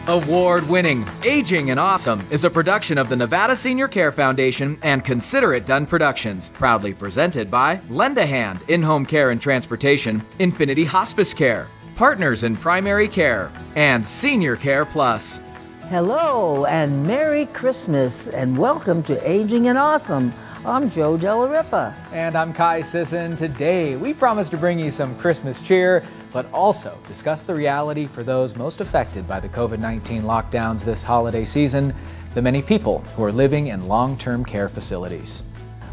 Award-winning Aging and Awesome is a production of the Nevada Senior Care Foundation and Consider It Done Productions, proudly presented by Lend a Hand In-Home Care and Transportation, Infinity Hospice Care, Partners in Primary Care, and Senior Care Plus. Hello and Merry Christmas and welcome to Aging and Awesome. I'm Joe Della Ripa. And I'm Kai Sisson. Today, we promise to bring you some Christmas cheer, but also discuss the reality for those most affected by the COVID-19 lockdowns this holiday season, the many people who are living in long-term care facilities.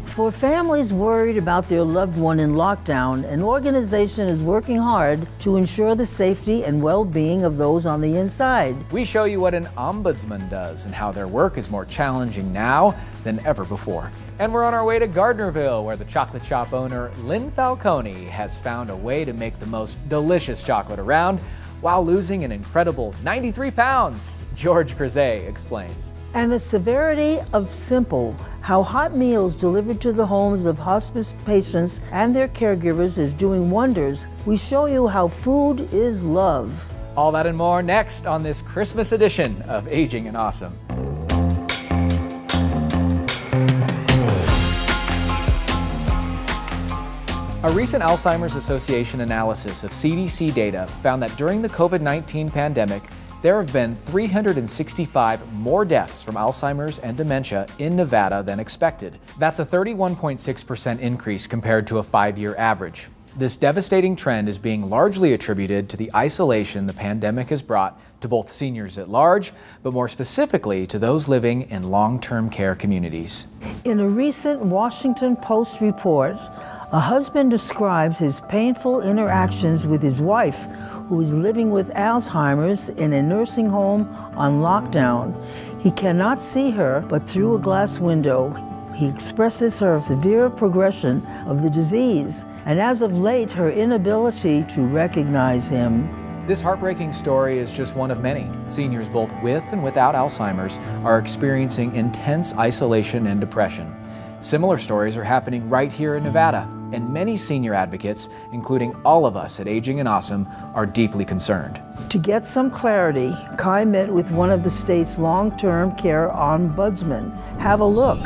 For families worried about their loved one in lockdown, an organization is working hard to ensure the safety and well-being of those on the inside. We show you what an ombudsman does and how their work is more challenging now than ever before. And we're on our way to Gardnerville, where the chocolate shop owner, Lynn Falcone, has found a way to make the most delicious chocolate around while losing an incredible 93 pounds. George Crozet explains. And the severity of simple, how hot meals delivered to the homes of hospice patients and their caregivers is doing wonders. We show you how food is love. All that and more next on this Christmas edition of Aging and Awesome. A recent Alzheimer's Association analysis of CDC data found that during the COVID-19 pandemic, there have been 365 more deaths from Alzheimer's and dementia in Nevada than expected. That's a 31.6% increase compared to a 5-year average. This devastating trend is being largely attributed to the isolation the pandemic has brought to both seniors at large, but more specifically to those living in long-term care communities. In a recent Washington Post report, a husband describes his painful interactions with his wife, who is living with Alzheimer's in a nursing home on lockdown. He cannot see her, but through a glass window, he expresses her severe progression of the disease, and as of late, her inability to recognize him. This heartbreaking story is just one of many. Seniors both with and without Alzheimer's are experiencing intense isolation and depression. Similar stories are happening right here in Nevada, and many senior advocates, including all of us at Aging and Awesome, are deeply concerned. To get some clarity, Kai met with one of the state's long-term care ombudsmen. Have a look.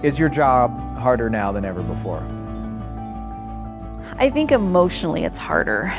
Is your job harder now than ever before? I think emotionally it's harder.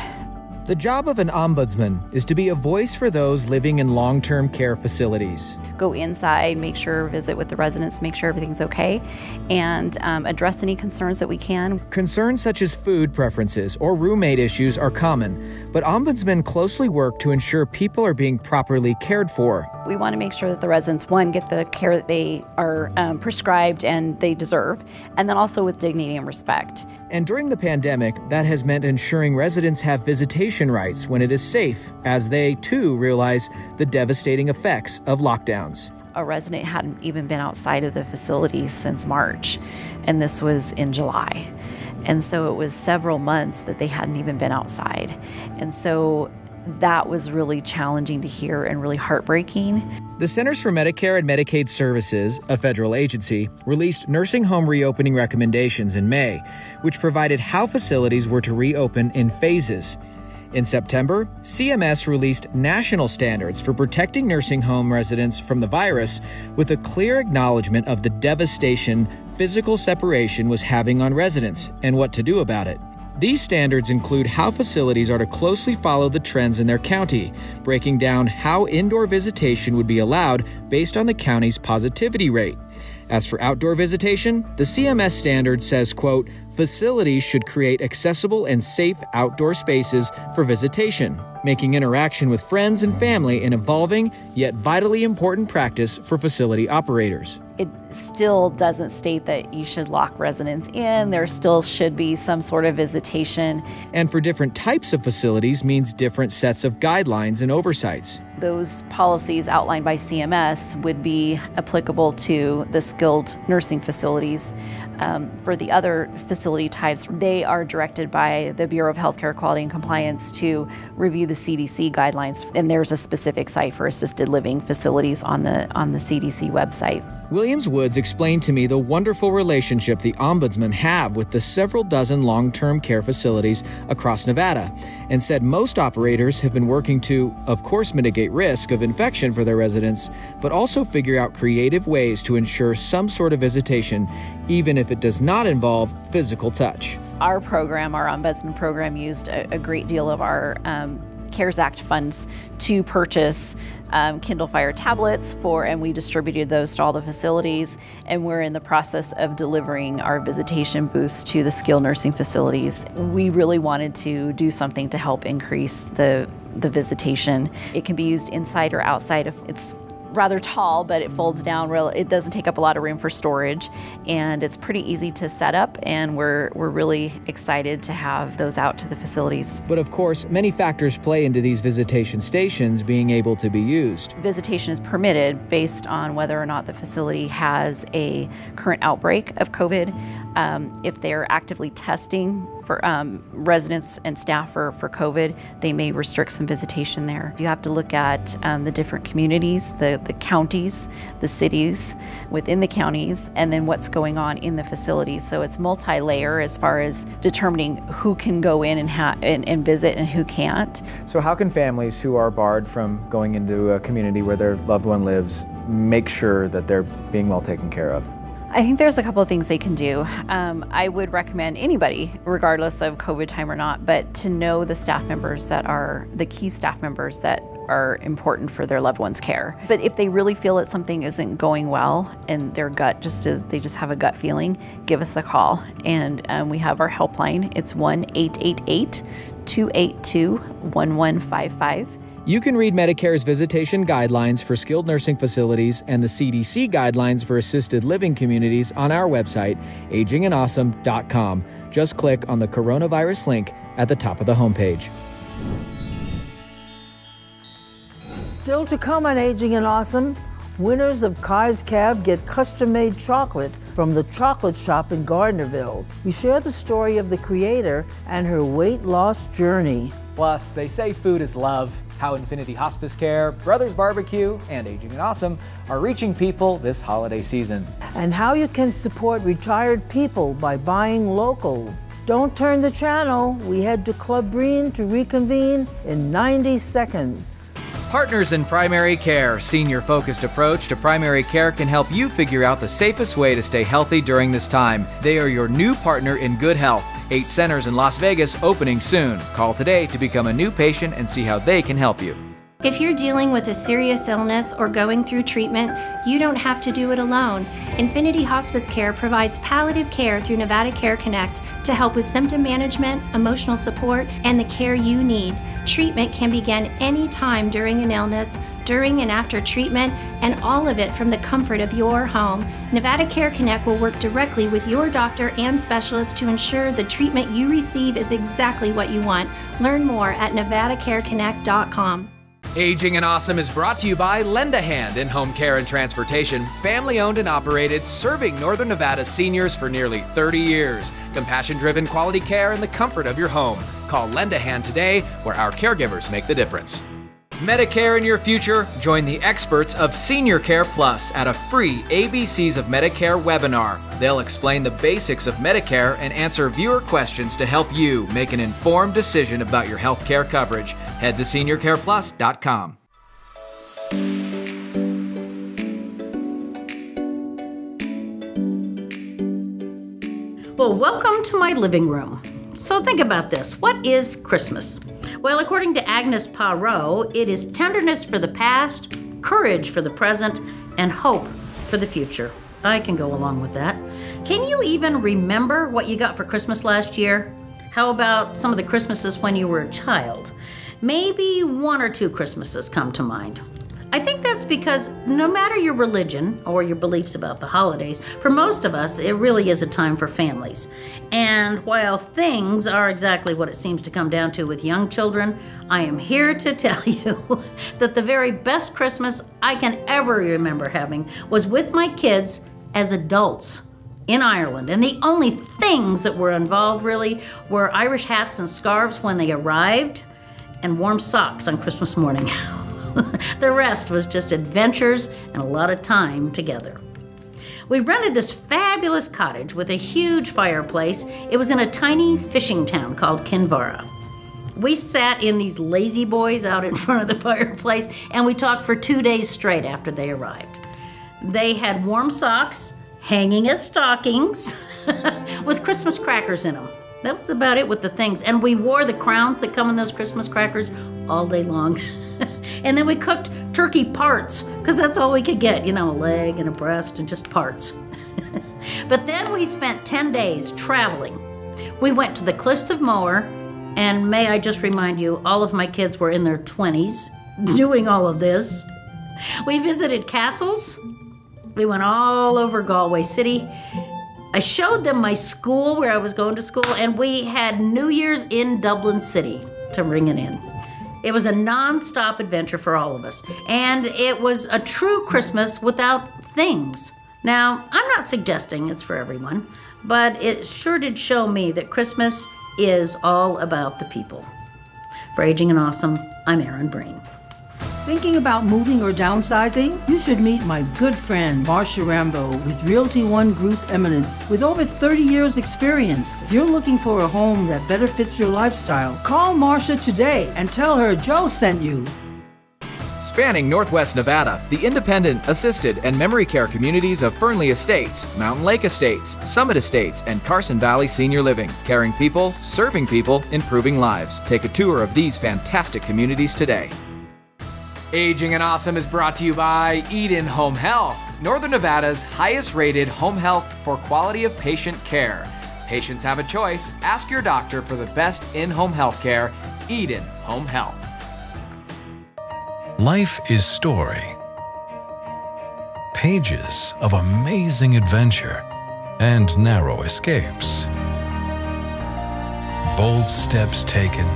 The job of an ombudsman is to be a voice for those living in long-term care facilities. Go inside, make sure, visit with the residents, make sure everything's okay, and address any concerns that we can. Concerns such as food preferences or roommate issues are common, but ombudsmen closely work to ensure people are being properly cared for. We want to make sure that the residents, one, get the care that they are prescribed and they deserve, and then also with dignity and respect. And during the pandemic, that has meant ensuring residents have visitation rights when it is safe, as they, too, realize the devastating effects of lockdowns. A resident hadn't even been outside of the facility since March, and this was in July. And so it was several months that they hadn't even been outside. And so that was really challenging to hear and really heartbreaking. The Centers for Medicare and Medicaid Services, a federal agency, released nursing home reopening recommendations in May, which provided how facilities were to reopen in phases. In September, CMS released national standards for protecting nursing home residents from the virus, with a clear acknowledgement of the devastation physical separation was having on residents and what to do about it. These standards include how facilities are to closely follow the trends in their county, breaking down how indoor visitation would be allowed based on the county's positivity rate. As for outdoor visitation, the CMS standard says, quote, facilities should create accessible and safe outdoor spaces for visitation, making interaction with friends and family an evolving yet vitally important practice for facility operators. It still doesn't state that you should lock residents in. There still should be some sort of visitation. And for different types of facilities means different sets of guidelines and oversights. Those policies outlined by CMS would be applicable to the skilled nursing facilities, For the other facility types, they are directed by the Bureau of Healthcare Quality and Compliance to review the CDC guidelines, and there's a specific site for assisted living facilities on the CDC website. Williams Woods explained to me the wonderful relationship the Ombudsman have with the several dozen long-term care facilities across Nevada, and said most operators have been working to, of course, mitigate risk of infection for their residents, but also figure out creative ways to ensure some sort of visitation, even if it does not involve physical touch. Our program, our Ombudsman program, used a great deal of our CARES Act funds to purchase Kindle Fire tablets and we distributed those to all the facilities, and we're in the process of delivering our visitation booths to the skilled nursing facilities. We really wanted to do something to help increase the visitation. It can be used inside or outside. If it's rather tall, but it folds down it doesn't take up a lot of room for storage, and it's pretty easy to set up, and we're really excited to have those out to the facilities. But of course, many factors play into these visitation stations being able to be used. Visitation is permitted based on whether or not the facility has a current outbreak of COVID. If they're actively testing for residents and staff for COVID, they may restrict some visitation there. You have to look at the different communities, the counties, the cities within the counties, and then what's going on in the facilities. So it's multi-layer as far as determining who can go in and visit and who can't. So how can families who are barred from going into a community where their loved one lives make sure that they're being well taken care of? I think there's a couple of things they can do. I would recommend anybody, regardless of COVID time or not, but to know the staff members that are the key staff members that are important for their loved one's care. But if they really feel that something isn't going well and their gut they just have a gut feeling, give us a call. And we have our helpline. It's 1-888-282-1155. You can read Medicare's visitation guidelines for skilled nursing facilities and the CDC guidelines for assisted living communities on our website, agingandawesome.com. Just click on the coronavirus link at the top of the homepage. Still to come on Aging and Awesome, winners of Kai's Cab get custom-made chocolate from the chocolate shop in Gardnerville. We share the story of the creator and her weight loss journey. Plus, they say food is love, how Infinity Hospice Care, Brothers Barbecue, and Aging and Awesome are reaching people this holiday season. And how you can support retired people by buying local. Don't turn the channel. We head to Club Breen to reconvene in 90 seconds. Partners in Primary Care, senior-focused approach to primary care can help you figure out the safest way to stay healthy during this time. They are your new partner in good health. 8 centers in Las Vegas opening soon. Call today to become a new patient and see how they can help you. If you're dealing with a serious illness or going through treatment, you don't have to do it alone. Infinity Hospice Care provides palliative care through Nevada Care Connect to help with symptom management, emotional support, and the care you need. Treatment can begin any time during an illness, during and after treatment, and all of it from the comfort of your home. Nevada Care Connect will work directly with your doctor and specialist to ensure the treatment you receive is exactly what you want. Learn more at NevadaCareConnect.com. Aging and Awesome is brought to you by Lend a Hand in Home Care and Transportation, family-owned and operated, serving Northern Nevada seniors for nearly 30 years. Compassion-driven quality care in the comfort of your home. Call Lend a Hand today, where our caregivers make the difference. Medicare in your future? Join the experts of Senior Care Plus at a free ABCs of Medicare webinar. They'll explain the basics of Medicare and answer viewer questions to help you make an informed decision about your health care coverage. Head to seniorcareplus.com. Well, welcome to my living room. So think about this. What is Christmas? Well, according to Agnes Parot, it is tenderness for the past, courage for the present, and hope for the future. I can go along with that. Can you even remember what you got for Christmas last year? How about some of the Christmases when you were a child? Maybe 1 or 2 Christmases come to mind. I think that's because no matter your religion or your beliefs about the holidays, for most of us, it really is a time for families. And while things are exactly what it seems to come down to with young children, I am here to tell you that the very best Christmas I can ever remember having was with my kids as adults. in Ireland. And the only things that were involved really were Irish hats and scarves when they arrived and warm socks on Christmas morning. The rest was just adventures and a lot of time together. We rented this fabulous cottage with a huge fireplace. It was in a tiny fishing town called Kinvara. We sat in these lazy boys out in front of the fireplace, and we talked for 2 days straight after they arrived. They had warm socks hanging as stockings with Christmas crackers in them. That was about it with the things. And we wore the crowns that come in those Christmas crackers all day long. And then we cooked turkey parts, because that's all we could get, a leg and a breast and just parts. But then we spent 10 days traveling. We went to the Cliffs of Moher, and may I just remind you, all of my kids were in their 20s doing all of this. We visited castles. We went all over Galway City. I showed them my school where I was going to school, and we had New Year's in Dublin City to ring it in. It was a non-stop adventure for all of us, and it was a true Christmas without things. Now, I'm not suggesting it's for everyone, but it sure did show me that Christmas is all about the people. For Aging and Awesome, I'm Erin Breen. Thinking about moving or downsizing? You should meet my good friend, Marcia Rambo, with Realty One Group Eminence. With over 30 years experience, if you're looking for a home that better fits your lifestyle, call Marcia today and tell her Joe sent you. Spanning Northwest Nevada, the independent, assisted, and memory care communities of Fernley Estates, Mountain Lake Estates, Summit Estates, and Carson Valley Senior Living. Caring people, serving people, improving lives. Take a tour of these fantastic communities today. Aging and Awesome is brought to you by Eden Home Health, Northern Nevada's highest rated home health for quality of patient care. Patients have a choice. Ask your doctor for the best in-home health care. Eden Home Health. Life is story. Pages of amazing adventure and narrow escapes. Bold steps taken,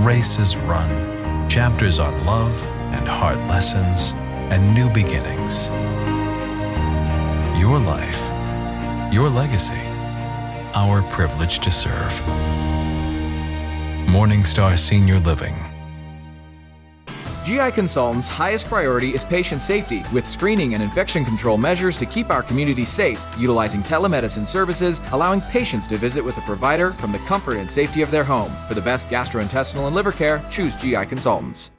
races run, chapters on love and hard lessons and new beginnings. Your life, your legacy, our privilege to serve. Morningstar Senior Living. GI Consultants' highest priority is patient safety, with screening and infection control measures to keep our community safe, utilizing telemedicine services, allowing patients to visit with a provider from the comfort and safety of their home. For the best gastrointestinal and liver care, choose GI Consultants.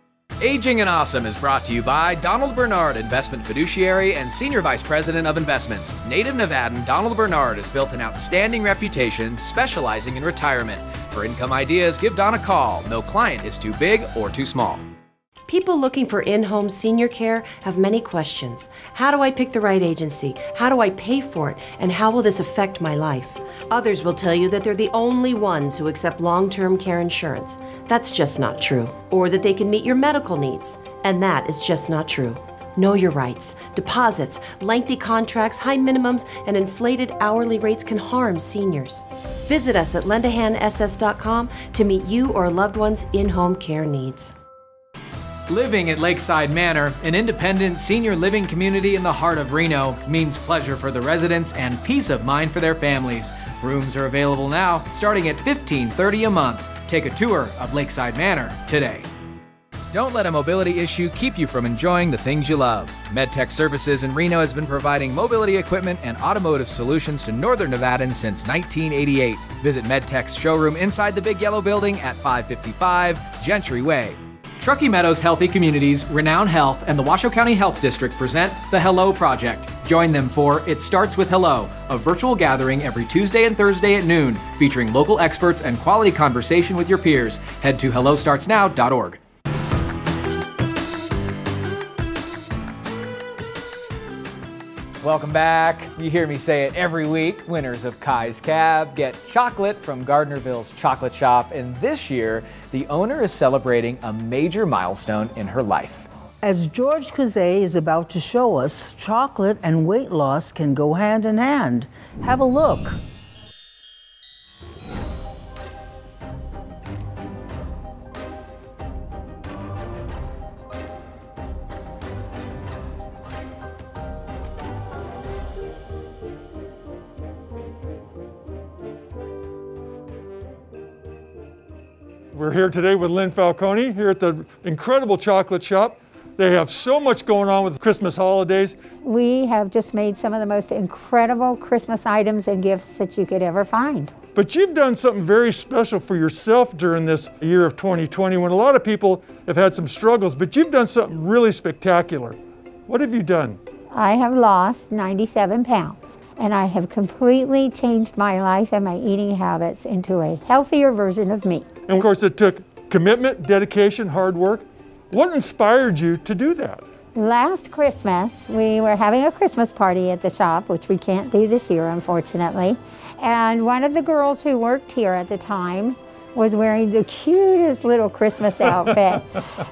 Aging and Awesome is brought to you by Donald Bernard, Investment Fiduciary and Senior Vice President of Investments. Native Nevadan Donald Bernard has built an outstanding reputation specializing in retirement. For income ideas, give Don a call. No client is too big or too small. People looking for in-home senior care have many questions. How do I pick the right agency? How do I pay for it? And how will this affect my life? Others will tell you that they're the only ones who accept long-term care insurance. That's just not true. Or that they can meet your medical needs. And that is just not true. Know your rights. Deposits, lengthy contracts, high minimums, and inflated hourly rates can harm seniors. Visit us at lendahandss.com to meet you or a loved one's in-home care needs. Living at Lakeside Manor, an independent senior living community in the heart of Reno, means pleasure for the residents and peace of mind for their families. Rooms are available now, starting at $15.30 a month. Take a tour of Lakeside Manor today. Don't let a mobility issue keep you from enjoying the things you love. MedTech Services in Reno has been providing mobility equipment and automotive solutions to Northern Nevadans since 1988. Visit MedTech's showroom inside the Big Yellow Building at 555 Gentry Way. Truckee Meadows Healthy Communities, Renown Health, and the Washoe County Health District present the Hello Project. Join them for It Starts With Hello, a virtual gathering every Tuesday and Thursday at noon, featuring local experts and quality conversation with your peers. Head to hellostartsnow.org. Welcome back. You hear me say it every week. Winners of Kai's Cab get chocolate from Gardnerville's Chocolate Shop, and this year, the owner is celebrating a major milestone in her life. As George Kuzay is about to show us, chocolate and weight loss can go hand in hand. Have a look. We're here today with Lynn Falcone here at the incredible chocolate shop. They have so much going on with the Christmas holidays. We have just made some of the most incredible Christmas items and gifts that you could ever find. But you've done something very special for yourself during this year of 2020 when a lot of people have had some struggles, but you've done something really spectacular. What have you done? I have lost 97 pounds and I have completely changed my life and my eating habits into a healthier version of me. And of course it took commitment, dedication, hard work. What inspired you to do that? Last Christmas, we were having a Christmas party at the shop, which we can't do this year, unfortunately. And one of the girls who worked here at the time was wearing the cutest little Christmas outfit.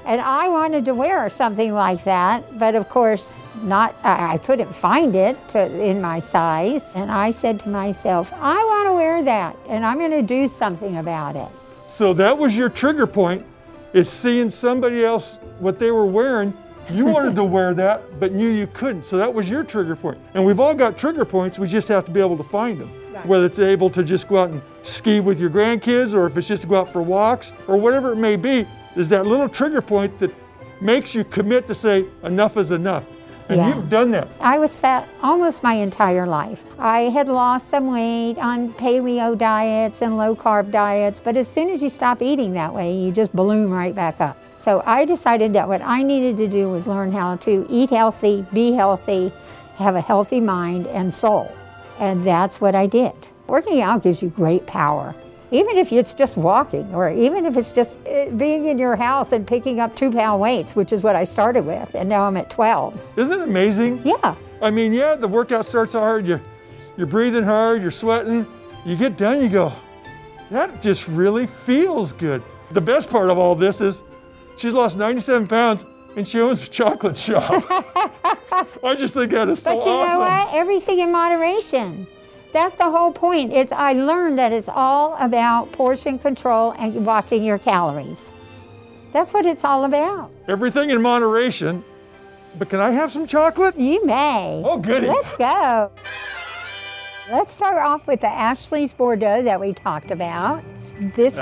And I wanted to wear something like that, but of course, I couldn't find it in my size. And I said to myself, I want to wear that, and I'm going to do something about it. So that was your trigger point, is seeing somebody else, what they were wearing. You wanted to wear that, but knew you couldn't. So that was your trigger point. And we've all got trigger points, we just have to be able to find them. Right. Whether it's able to just go out and ski with your grandkids, or if it's just to go out for walks, or whatever it may be, there's that little trigger point that makes you commit to say, enough is enough. And you've done that. I was fat almost my entire life. I had lost some weight on paleo diets and low carb diets, but as soon as you stop eating that way, you just balloon right back up. So I decided that what I needed to do was learn how to eat healthy, be healthy, have a healthy mind and soul. And that's what I did. Working out gives you great power. Even if it's just walking, or even if it's just being in your house and picking up 2-pound weights, which is what I started with, and now I'm at 12s. Isn't it amazing? Yeah. I mean, yeah, the workout starts hard, you're breathing hard, you're sweating, you get done, you go, that just really feels good. The best part of all this is she's lost 97 pounds and she owns a chocolate shop. I just think that is so awesome. But you know what? Everything in moderation. That's the whole point. I learned that it's all about portion control and watching your calories. That's what it's all about. Everything in moderation. But can I have some chocolate? You may. Oh, goody. Let's go. Let's start off with the Ashley's Bordeaux that we talked about. This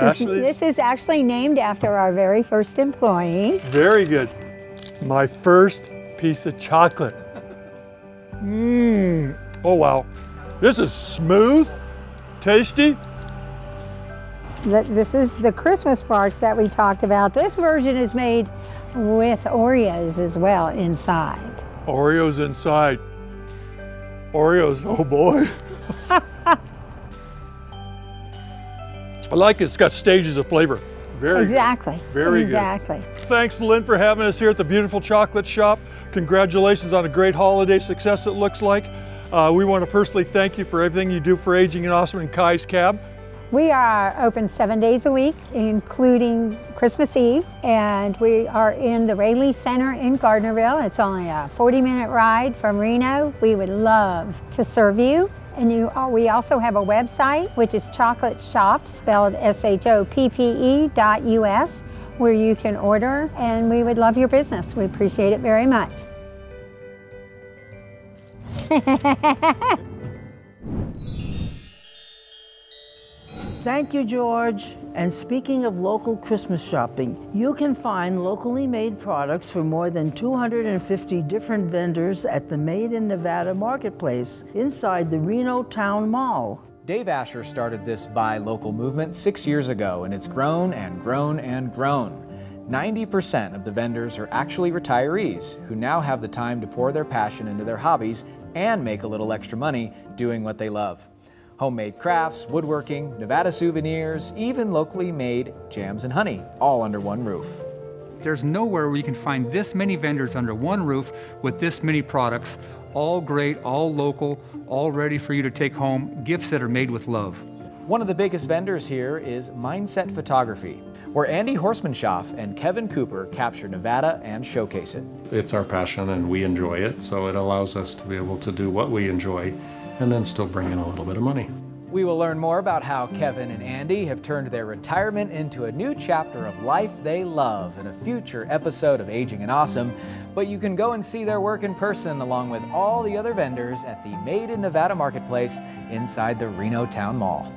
is actually named after our very first employee. Very good. My first piece of chocolate. Oh, wow. This is smooth, tasty. This is the Christmas bark that we talked about. This version is made with Oreos as well inside. Oreos inside. Oreos, oh boy. I like it. It's got stages of flavor. Very exactly. Good. Very exactly. Good. Thanks, Lynn, for having us here at the beautiful chocolate shop. Congratulations on a great holiday success, it looks like. We want to personally thank you for everything you do for Aging and Awesome and Kai's Cab. We are open 7 days a week, including Christmas Eve, and we are in the Rayleigh Center in Gardnerville. It's only a 40-minute ride from Reno. We would love to serve you. And we also have a website, which is Chocolate Shop, spelled SHOPPE.US, where you can order, and we would love your business. We appreciate it very much. Thank you, George. And speaking of local Christmas shopping, you can find locally made products from more than 250 different vendors at the Made in Nevada Marketplace inside the Reno Town Mall. Dave Asher started this Buy Local movement 6 years ago, and it's grown and grown and grown. 90% of the vendors are actually retirees who now have the time to pour their passion into their hobbies and make a little extra money doing what they love. Homemade crafts, woodworking, Nevada souvenirs, even locally made jams and honey, all under one roof. There's nowhere where you can find this many vendors under one roof with this many products, all great, all local, all ready for you to take home, gifts that are made with love. One of the biggest vendors here is Mindset Photography, where Andy Horstmanshoff and Kevin Cooper capture Nevada and showcase it. It's our passion and we enjoy it, so it allows us to be able to do what we enjoy and then still bring in a little bit of money. We will learn more about how Kevin and Andy have turned their retirement into a new chapter of life they love in a future episode of Aging and Awesome, but you can go and see their work in person along with all the other vendors at the Made in Nevada Marketplace inside the Reno Town Mall.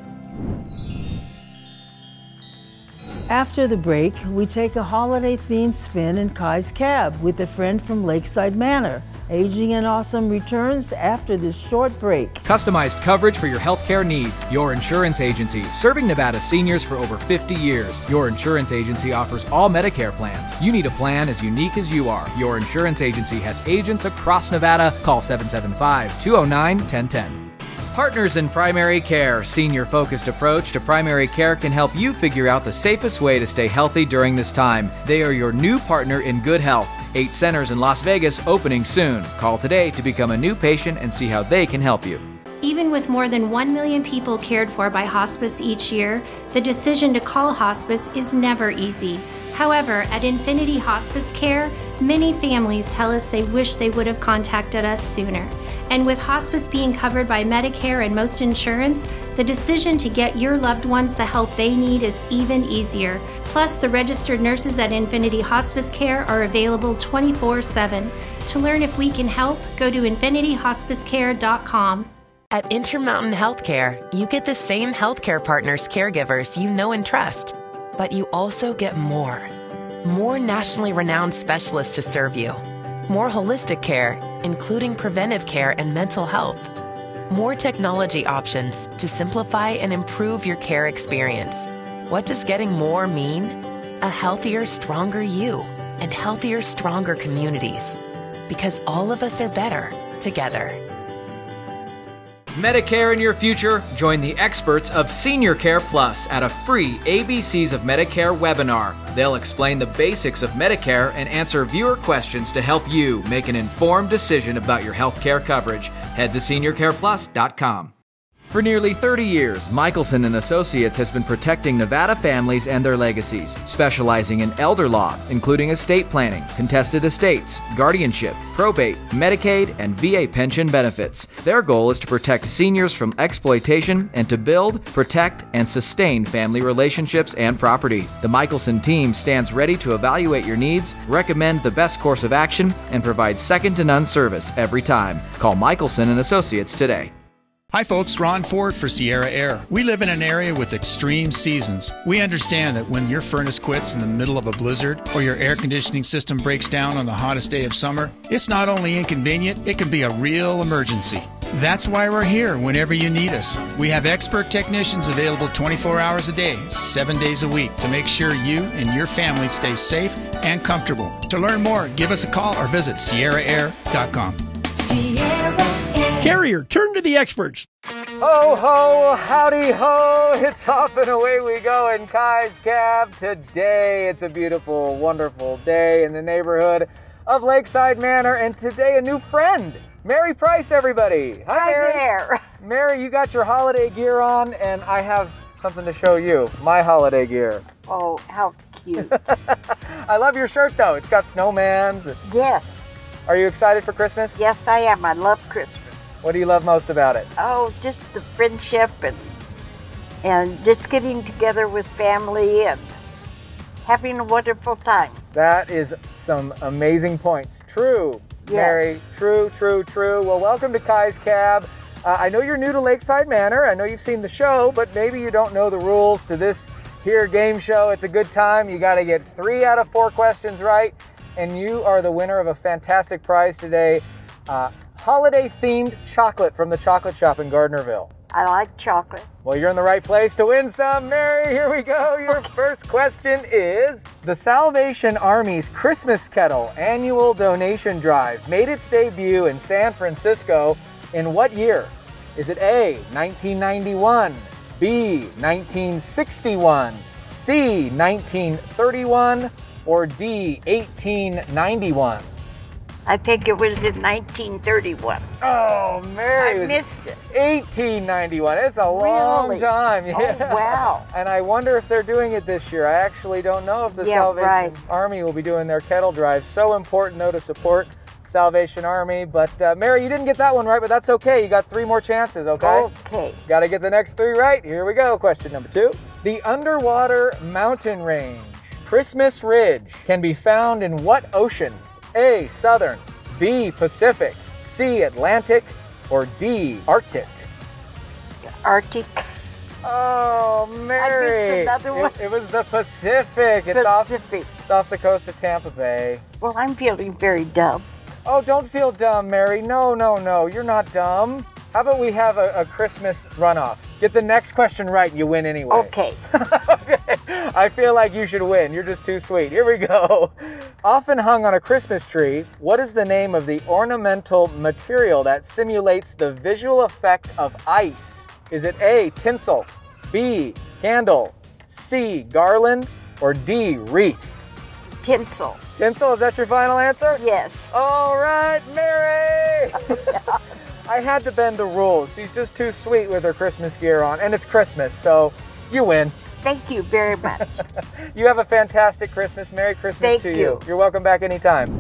After the break, we take a holiday-themed spin in Kai's cab with a friend from Lakeside Manor. Aging and Awesome returns after this short break. Customized coverage for your healthcare needs. Your Insurance Agency, serving Nevada seniors for over 50 years. Your Insurance Agency offers all Medicare plans. You need a plan as unique as you are. Your Insurance Agency has agents across Nevada. Call 775-209-1010. Partners in Primary Care. Senior-focused approach to primary care can help you figure out the safest way to stay healthy during this time. They are your new partner in good health. 8 centers in Las Vegas opening soon. Call today to become a new patient and see how they can help you. Even with more than 1 million people cared for by hospice each year, the decision to call hospice is never easy. However, at Infinity Hospice Care, many families tell us they wish they would have contacted us sooner. And with hospice being covered by Medicare and most insurance, the decision to get your loved ones the help they need is even easier. Plus, the registered nurses at Infinity Hospice Care are available 24/7. To learn if we can help, go to infinityhospicecare.com. At Intermountain Healthcare, you get the same healthcare partners, caregivers you know and trust, but you also get more. More nationally renowned specialists to serve you. More holistic care, including preventive care and mental health. More technology options to simplify and improve your care experience. What does getting more mean? A healthier, stronger you and healthier, stronger communities. Because all of us are better together. Medicare in your future? Join the experts of Senior Care Plus at a free ABCs of Medicare webinar. They'll explain the basics of Medicare and answer viewer questions to help you make an informed decision about your health care coverage. Head to seniorcareplus.com. For nearly 30 years, Michelson & Associates has been protecting Nevada families and their legacies, specializing in elder law, including estate planning, contested estates, guardianship, probate, Medicaid, and VA pension benefits. Their goal is to protect seniors from exploitation and to build, protect, and sustain family relationships and property. The Michelson team stands ready to evaluate your needs, recommend the best course of action, and provide second-to-none service every time. Call Michelson & Associates today. Hi folks, Ron Ford for Sierra Air. We live in an area with extreme seasons. We understand that when your furnace quits in the middle of a blizzard or your air conditioning system breaks down on the hottest day of summer, it's not only inconvenient, it can be a real emergency. That's why we're here whenever you need us. We have expert technicians available 24 hours a day, 7 days a week to make sure you and your family stay safe and comfortable. To learn more, give us a call or visit sierraair.com. Sierra Air. Carrier, turn to the experts. Ho, ho, howdy, ho. It's off and away we go in Kai's cab. Today, it's a beautiful, wonderful day in the neighborhood of Lakeside Manor. And today, a new friend, Mary Price, everybody. Hi, Mary. There. Mary, you got your holiday gear on, and I have something to show you, my holiday gear. Oh, how cute. I love your shirt, though. It's got snowmans. Yes. Are you excited for Christmas? Yes, I am. I love Christmas. What do you love most about it? Oh, just the friendship and just getting together with family and having a wonderful time. That is some amazing points. True, yes. Mary. True, true, true. Well, welcome to Kai's Cab. I know you're new to Lakeside Manor. I know you've seen the show, but maybe you don't know the rules to this here game show. It's a good time. You got to get 3 out of 4 questions right, and you are the winner of a fantastic prize today. Holiday-themed chocolate from the chocolate shop in Gardnerville. I like chocolate. Well, you're in the right place to win some, Mary. Here we go. Your first question is, the Salvation Army's Christmas Kettle annual donation drive made its debut in San Francisco in what year? Is it A, 1991, B, 1961, C, 1931, or D, 1891? I think it was in 1931. Oh, Mary. I missed it. 1891. It's a long time. Yeah. Oh, wow. And I wonder if they're doing it this year. I actually don't know if the Salvation Army will be doing their kettle drive. So important, though, to support Salvation Army. But, Mary, you didn't get that one right, but that's okay. You got 3 more chances, okay? Okay. Got to get the next 3 right. Here we go. Question number 2. The underwater mountain range, Christmas Ridge, can be found in what ocean? A, Southern, B, Pacific, C, Atlantic, or D, Arctic? Arctic. Oh, Mary. I missed another one. It was the Pacific. It's off the coast of Tampa Bay. Well, I'm feeling very dumb. Oh, don't feel dumb, Mary. No, no, no. You're not dumb. How about we have a Christmas runoff? Get the next question right and you win anyway. Okay. Okay. I feel like you should win. You're just too sweet. Here we go. Often hung on a Christmas tree, what is the name of the ornamental material that simulates the visual effect of ice? Is it A, tinsel, B, candle, C, garland, or D, wreath? Tinsel. Tinsel, is that your final answer? Yes. All right, Mary! I had to bend the rules. She's just too sweet with her Christmas gear on, and it's Christmas, so you win. Thank you very much. You have a fantastic Christmas. Merry Christmas to you. You're welcome back anytime.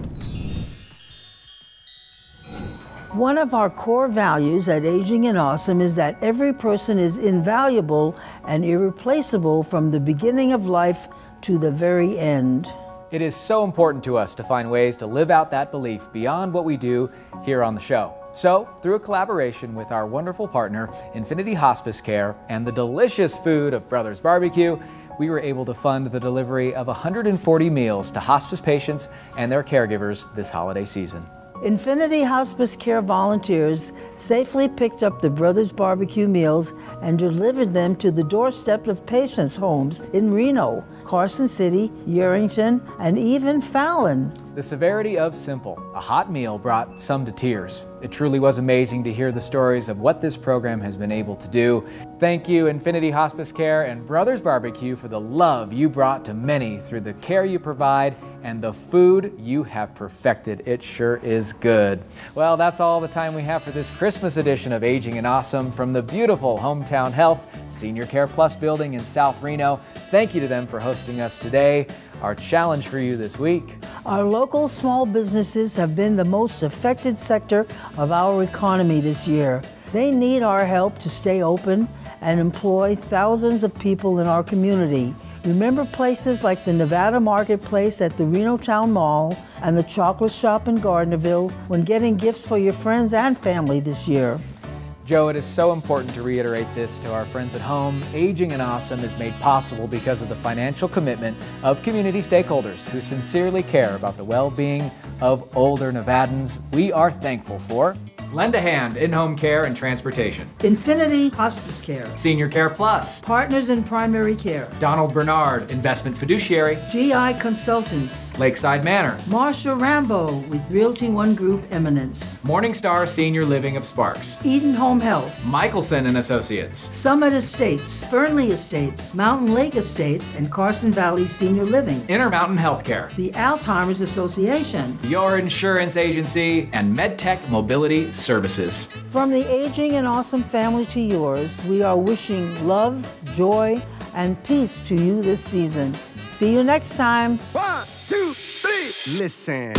One of our core values at Aging and Awesome is that every person is invaluable and irreplaceable from the beginning of life to the very end. It is so important to us to find ways to live out that belief beyond what we do here on the show. So, through a collaboration with our wonderful partner, Infinity Hospice Care, and the delicious food of Brothers Barbecue, we were able to fund the delivery of 140 meals to hospice patients and their caregivers this holiday season. Infinity Hospice Care volunteers safely picked up the Brothers Barbecue meals and delivered them to the doorstep of patients' homes in Reno, Carson City, Yerington, and even Fallon. The severity of simple. A hot meal brought some to tears. It truly was amazing to hear the stories of what this program has been able to do. Thank you, Infinity Hospice Care and Brothers Barbecue, for the love you brought to many through the care you provide and the food you have perfected. It sure is good. Well, that's all the time we have for this Christmas edition of Aging and Awesome from the beautiful Hometown Health Senior Care Plus building in South Reno. Thank you to them for hosting us today. Our challenge for you this week. Our local small businesses have been the most affected sector of our economy this year. They need our help to stay open and employ thousands of people in our community. Remember places like the Nevada Marketplace at the Reno Town Mall and the Chocolate Shop in Gardnerville when getting gifts for your friends and family this year. Joe, it is so important to reiterate this to our friends at home. Aging and Awesome is made possible because of the financial commitment of community stakeholders who sincerely care about the well-being of older Nevadans. We are thankful for Lend a Hand, in-home care and transportation. Infinity Hospice Care. Senior Care Plus. Partners in Primary Care. Donald Bernard, Investment Fiduciary. GI Consultants. Lakeside Manor. Marsha Rambo with Realty One Group Eminence. Morningstar Senior Living of Sparks. Eden Home Health. Michelson and Associates. Summit Estates, Fernley Estates, Mountain Lake Estates, and Carson Valley Senior Living. Intermountain Healthcare. The Alzheimer's Association. Your Insurance Agency and MedTech Mobility Services. From the Aging and Awesome family to yours, we are wishing love, joy, and peace to you this season. See you next time. 1, 2, 3, listen.